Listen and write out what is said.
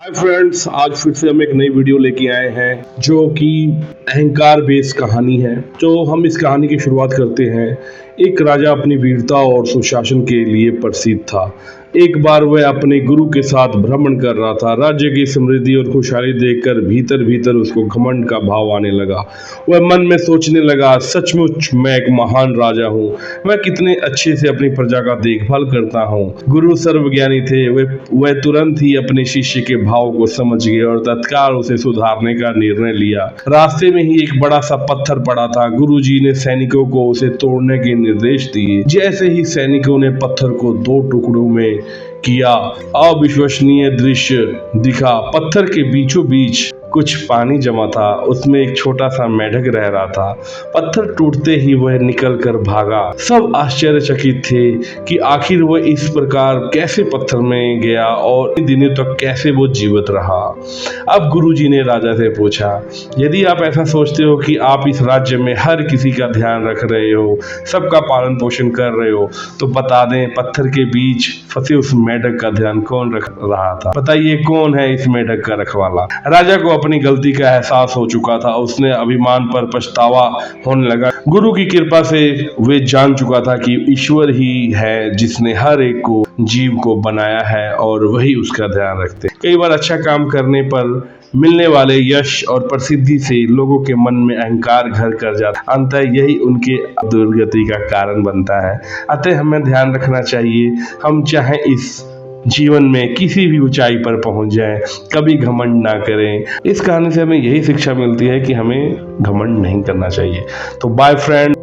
Hi friends, आज फिर से हम एक नई वीडियो लेके आए हैं जो कि अहंकार बेस्ड कहानी है। तो हम इस कहानी की शुरुआत करते हैं। एक राजा अपनी वीरता और सुशासन के लिए प्रसिद्ध था। एक बार वह अपने गुरु के साथ भ्रमण कर रहा था। राज्य की समृद्धि और खुशहाली देखकर भीतर भीतर उसको घमंड का भाव आने लगा। वह मन में सोचने लगा, सचमुच मैं एक महान राजा हूँ। मैं कितने अच्छे से अपनी प्रजा का देखभाल करता हूँ। गुरु सर्वज्ञानी थे। वह तुरंत ही अपने शिष्य के भाव को समझ गए और तत्काल उसे सुधारने का निर्णय लिया। रास्ते में ही एक बड़ा सा पत्थर पड़ा था। गुरुजी ने सैनिकों को उसे तोड़ने के निर्देश दिए। जैसे ही सैनिकों ने पत्थर को दो टुकड़ों में किया, अविश्वसनीय दृश्य दिखा। पत्थर के बीचों बीच कुछ पानी जमा था। उसमें एक छोटा सा मेढक रह रहा था। पत्थर टूटते ही वह निकल कर भागा। सब आश्चर्यचकित थे कि आखिर वह इस प्रकार कैसे पत्थर में गया और इन दिनों तक कैसे वो जीवित रहा। अब गुरुजी ने राजा से पूछा, यदि आप ऐसा सोचते हो कि आप इस राज्य में हर किसी का ध्यान रख रहे हो, सबका पालन पोषण कर रहे हो, तो बता दें पत्थर के बीच फंसे उस मेढक का ध्यान कौन रख रहा था? बताइए कौन है इस मेढक का रखवाला? राजा को अपनी गलती का एहसास हो चुका था। उसने अभिमान पर पछतावा होने लगा। गुरु की कृपा से वे जान चुका था कि ईश्वर ही है जिसने हर एक को जीव को बनाया है और वही उसका ध्यान रखते। कई बार अच्छा काम करने पर मिलने वाले यश और प्रसिद्धि से लोगों के मन में अहंकार घर कर जाता है। अंततः यही उनके दुर्गति का कारण बनता है। अतः हमें ध्यान रखना चाहिए, हम चाहे इस जीवन में किसी भी ऊंचाई पर पहुंच जाएं, कभी घमंड ना करें। इस कहानी से हमें यही शिक्षा मिलती है कि हमें घमंड नहीं करना चाहिए। तो बाय फ्रेंड।